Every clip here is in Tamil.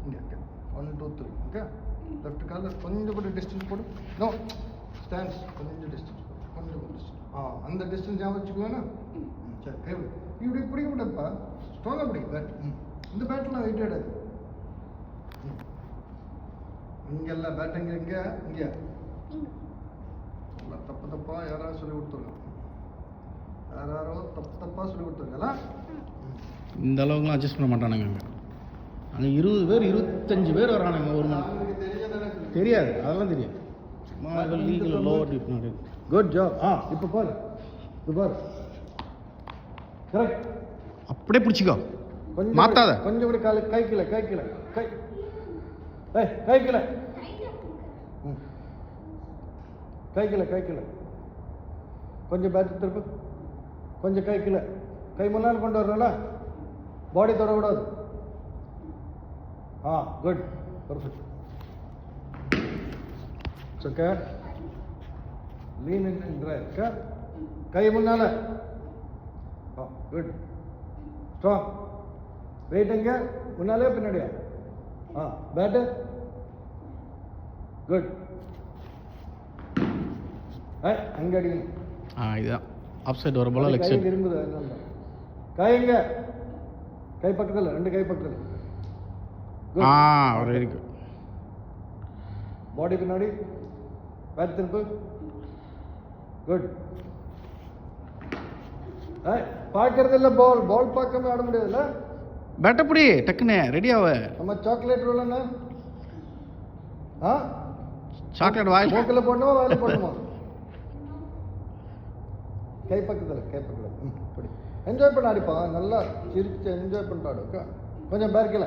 இங்கே ஓகே 1 2 3 ஓகே லெஃப்ட் காலில் கொஞ்சம் கூட டிஸ்டன்ஸ் போடு நோ ஸ்டாண்ட்ஸ் கொஞ்சம் டிஸ்டன்ஸ் கொஞ்சம் டிஸ்டன்ஸ் அந்த டிஸ்டன்ஸ் ஞாபகம் வச்சுக்குவேண்ணா சரி எப்படி இப்படி பிடிக்க முடியாதுப்பா ஸ்ட்ராங்காக பிடி பேட் இந்த பேட்டெலாம் வெயிட் ஆகிடாது இங்கெல்ல பேட் இங்கே இங்கே தப்பு தப்பாக யாராவது சொல்லி கொடுத்துருங்க யாரோ தப்பாக சொல்லி கொடுத்துருங்களா இந்த அளவுக்குலாம் அட்ஜஸ்ட் பண்ண மாட்டானுங்க அங்கே 20 பேர் 25 பேர் வரானுங்க ஒரு மணி தெரியாது அதெல்லாம் தெரியாது சும்மா லீகல் லோ குட் ஜாப் இப்போ பாரு இது பாரு கரெக்ட் அப்படியே பிடிச்சிக்கோ கொஞ்சம் மாத்தாத கொஞ்சம் கூட கை கீழே கை கீழே கை கீழே கொஞ்சம் பேட்டு திருப்பு கொஞ்சம் கை கீழே கை முன்னால் கொண்டு வரணும்ல பாடி தொடக்கூடாது குட் பர்ஃபெக்ட் ஓகே லீன் இன்ட்ரா கை முன்னால குட் ஸ்ட்ராங் வெயிட் எங்க முன்னாலே பின்னாடியா பேட்டு குட் அங்கே அடிக்கணும் இதுதான் ஆஃப் சைடு வர போல லெக் சைடு திரும்புது அதனால கை எங்க கை பக்கத்தில் 2 கை பக்கத்தில் வெரி குட் பாடி பின்னாடி பேட் திருப்பு குட் பார்க்கறது இல்லை பால் பார்க்காம ஆட முடியாதுல்ல பேட்டை பிடி டக்குன்னு ரெடி ஆக நம்ம சாக்லேட் ரோல் என்ன சாக்லேட் வாயில் மூக்கில் போடணுமா வாயில் போடணுமா கை பக்கத்தில் படி என்ஜாய் பண்ண ஆடிப்பா நல்லா சிரிச்சு என்ஜாய் பண்ணிட்டு ஆடு ஓகே கொஞ்சம் பேர்க்கல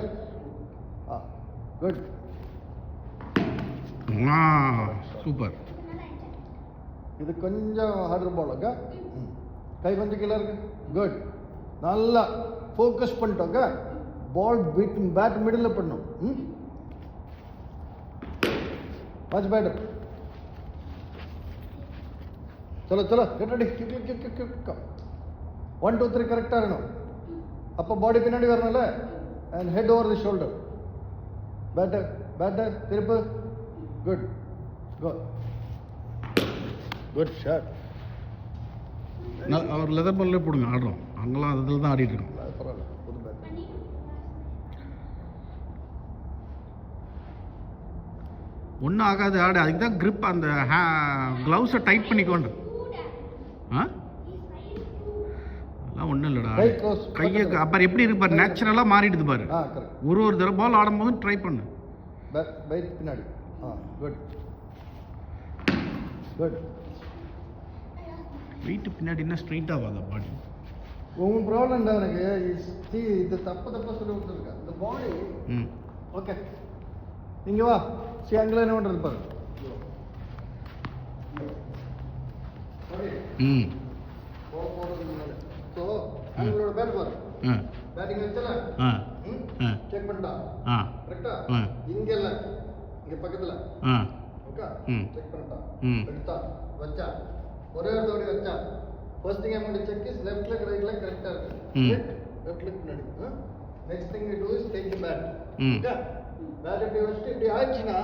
குட் சூப்பர் இது கொஞ்சம் ஹார்டர் பால் ஓகே கை கொஞ்சம் கீழே இருக்கு குட் நல்லா ஃபோக்கஸ் பண்ணிட்டோங்க பால் பேட் மிடில் பண்ணும் மச் பேட்டர் चलो get ready kick 1 2 3 கரெக்டாக இருக்கணும் அப்போ பாடி பின்னாடி வரணும்ல and head over the shoulder batter திருப்பு குட் ஷாட் அவர் லெதர் பால்லே போடுங்க ஆடுறோம் அங்கெல்லாம் அதில் தான் ஆடிட்டு இருக்கோம் பரவாயில்ல புது பேட் ஒன்றும் ஆகாது ஆடு அதுக்கு தான் grip அந்த க்ளவுஸை டைட் பண்ணிக்கோண்டு அதெல்லாம் ஒன்றும் இல்லைடா கையை அப்புறம் எப்படி இருக்கு பாரு நேச்சுரலாக மாறிடுது பாரு ஒரு தடவை பால் ஆடும்போது ட்ரை பண்ணு பின்னாடி குட் வெயிட்டு பின்னாடி என்ன ஸ்ட்ரைட் ஆகாத பாடி உங்கள் ப்ராப்ளம் இல்லை எனக்கு இது தப்பாக சொல்லி கொடுத்துருக்கேன் இந்த பாடி ஓகே இங்கே வா அங்கே என்ன பண்ணுறது பாரு ஸோ உங்களோட பேட் பாரு பேட்டிங் வச்சல செக் பண்ணிட்டா கரெக்டா இங்கே இல்லை இங்கே பக்கத்தில் ஓகே செக் பண்ணிட்டா எடுத்தா வச்சா ஒரே ஒரு தோடி வச்சா first thing I want to check is left leg right leg கரெக்டாக இருக்கு லெஃப்ட் லெக் முன்னாடி next thing you do is take the bat okay bat இப்படி வச்சுட்டு இப்படி ஆச்சுன்னா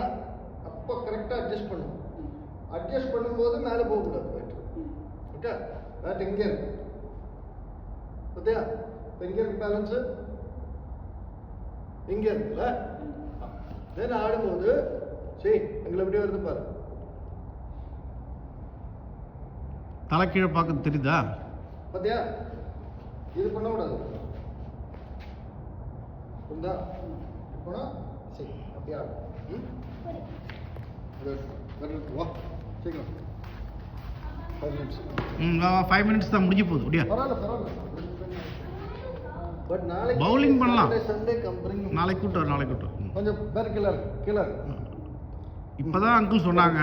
அப்போ கரெக்டாக அட்ஜஸ்ட் பண்ணும் அட்ஜஸ்ட் பண்ணும்போது மேலே போகக்கூடாது பேட் ஓகே பேட் இங்கே இருக்கு பார்த்தியா இப்போ இங்கே இருக்கு பேலன்ஸு இங்கே இருக்குல்ல தென் ஆடும்போது சரி எங்களை எப்படி வருது பாரு தலை கீழே பார்க்க தெரியுதா பார்த்தியா இது பண்ணக்கூடாது புரிந்தா போனா சரி அப்படியே ஆடும் வா சீக்கிரம் 5 minutes தான் முடிஞ்சு போகுது அப்படியா பரவாயில்ல பட் நாளைக்கு பவுலிங் பண்ணலாம் சண்டே கம்பெனி நாளைக்கு கூட்டு கொஞ்சம் பேர் கீழே இப்போதான் அங்கிள் சொன்னாங்க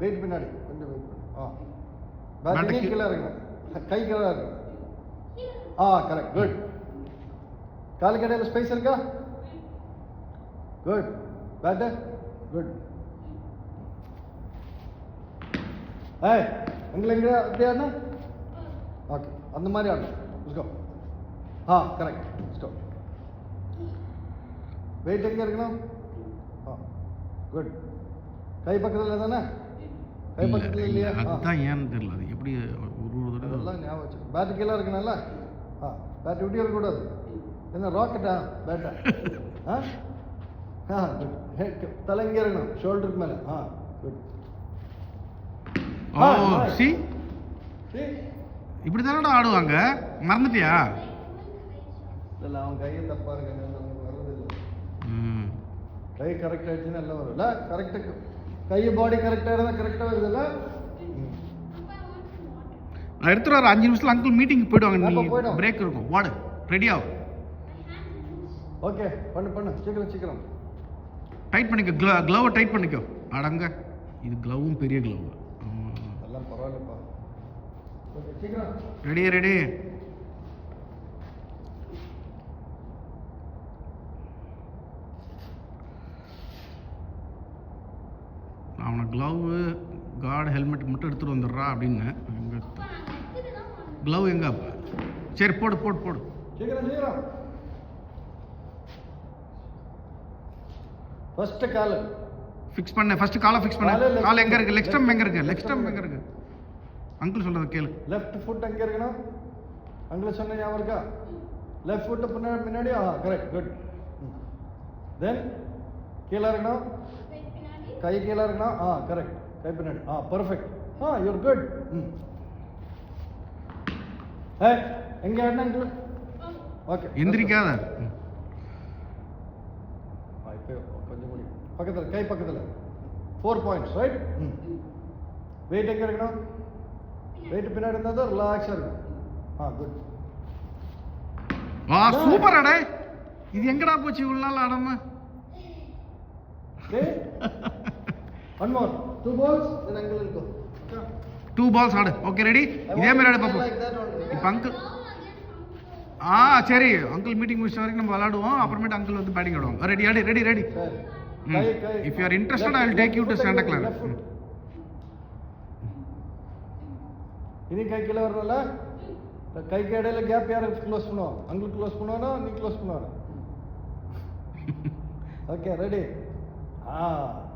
வெயிட் பின்னாடி கொஞ்சம் வெயிட் பண்ணு பேட்டிங் கீழே இருக்கு கை கீழே இருக்கு கரெக்ட் குட் கால் கடையில் ஸ்பேஸ் இருக்கா குட் பேட்டு குட் உங்களை எங்கே அப்படியே ஆடணும் ஓகே அந்த மாதிரி ஆடணும் கரெக்ட் வெயிட் எங்கே இருக்கணும்? ஆ குட். கை பக்கத்தில் தானே? கை பக்கத்தில் இல்லையா? அதுதான் ஏன்னு தெரியல. அது எப்படி ஒரு தடவை எல்லாம் ஞாபகம் வச்சு. பேட்டு கீழே இருக்கணும்ல? ஆ பேட் விட்டு இருக்கக்கூடாது. என்ன ராக்கெட்டா பேட்டா? ஆ ஆ குட். ஹெட் தலை இங்கே இருக்கணும், ஷோல்டருக்கு மேலே. ஆ குட். ஓ சி இப்படி தானடா ஆடுவாங்க, மறந்துட்டியா? இல்லை அவன் கையை தப்பாக இருக்காங்க, நமக்கு வர்றதில்லை. கை கரெக்ட் ஆகிடுச்சுன்னா எல்லாம் வரும்ல. கரெக்டாக கை பாடி கரெக்டாக இருந்தால் கரெக்டாக வருதுல்ல. நான் எடுத்துட்டு வர 5 நிமிஷத்துல அங்கிள் மீட்டிங் போயிடுவாங்க. நீ போயிடும். பிரேக் இருக்கும், வாடு ரெடி ஆகும். ஓகே பண்ணு சீக்கிரம் டைட் பண்ணிக்கோ, க்ளோவை டைட் பண்ணிக்கோ. அடங்க, இது க்ளவும் பெரிய க்ளவு. எல்லாம் பரவாயில்லப்பா. ஓகே சீக்கிரம் ரெடி. அவனை க்ளவு கார்டு ஹெல்மெட் மட்டும் எடுத்துகிட்டு வந்துடுறா அப்படின்னு. க்ளவ் எங்க? சரி போடு சீக்கிரம். ஃபர்ஸ்ட் கால் ஃபிக்ஸ் பண்ண. ஃபர்ஸ்ட் காலை ஃபிக்ஸ் பண்ண. கால் எங்க இருக்கு? லெக் ஸ்டம்ப் எங்க இருக்கு? அங்கிள் சொல்றத கேளு. லெஃப்ட் ஃபுட் எங்க இருக்கணும்? அங்கிள் சொன்ன ஞாபகம் இருக்கா? லெஃப்ட் ஃபுட் முன்னாடி. Correct good. தென் கீழே இருக்கணும், கை கீழே இருக்கணும். கரெக்ட், கை பின்னாடி. பர்ஃபெக்ட். You're good. எங்க ஆடினா அங்கிள்? ஓகே எந்திரிக்காத. இப்போ கொஞ்சம் கூடி பக்கத்தில், கை பக்கத்தில். 4 பாயிண்ட்ஸ் ரைட். வெயிட் எங்கே இருக்கணும்? வெயிட் பின்னாடி இருந்தால் தான் ரிலாக்ஸாக இருக்கும். குட். சூப்பர் அடே. இது எங்கடா போச்சு இவ்வளவு நாள் ஆடாம? One more 2 balls then uncle will go. 2 balls ஆடு. Okay ready. இதே மாதிரி ஆடு பாப்போம். இப்போ அங்கிள் சரி, அங்கிள் மீட்டிங் முடிச்ச வரைக்கும் நம்ம விளையாடுவோம். அப்புறமேட்டு அங்கிள் வந்து பேட்டிங் ஆடுவாங்க. Ready. If you are interested, I will take you to Santa Clara. இனி கை கீழே வரணும்ல. கைக்கு இடையில கேப் யார் க்ளோஸ் பண்ணுவோம்? அங்கிள் க்ளோஸ் பண்ணுவானா நீ க்ளோஸ் பண்ணுவானா? Okay ready.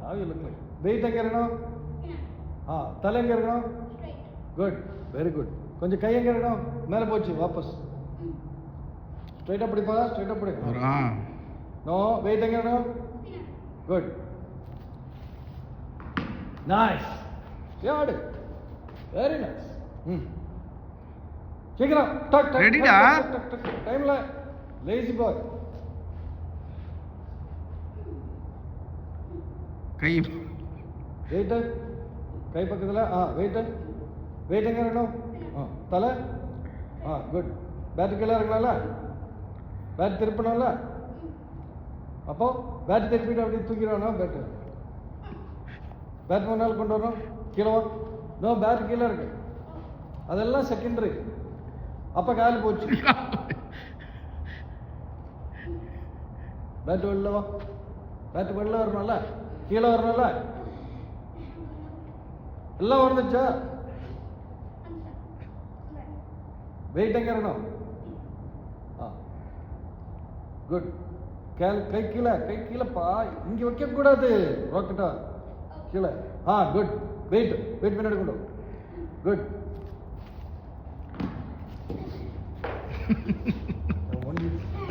now you look like. Weight எங்கே இருக்கணும்? தலை எங்கே இருக்கணும்? Good, very good. கொஞ்சம் கை எங்கே இருக்கணும்? மேலே போச்சு, வாபஸ். ஸ்ட்ரைட்டாக பிடி. நோ, வெயிட் எங்கே இருக்கணும்? Good, nice. யாடு, வெரி நைஸ். சீக்கிரம் டக் ரெடிடா. டைம்ல லேசி பாய். கை வெயிட், கை பக்கத்தில். வெயிட் எங்கே இருக்கணும்? தலை. குட். பேட்டு கீழே இருக்கலாம்ல? பேட் திருப்பணும்ல? அப்போ பேட் திருப்பிட்டு அப்படியே தூக்கிடுவானா? பேட் முன்னால் கொண்டு வரணும். கீழே வா. நோ, பேட் கீழே இருக்கு. அதெல்லாம் செகண்டரி. அப்போ கால் போச்சு. பேட் வெளில வா. பேட் வெளில வரணும்ல? கீழே வரணும்ல? எல்லாம் வந்துச்சா? வெயிட் எங்கே இருக்கணும்? குட். கை கீழேப்பா. இங்கே வைக்கக்கூடாது ராக்கெட்டா. கீழே. குட். வெயிட் பின்னாடி கொண்டு. குட்.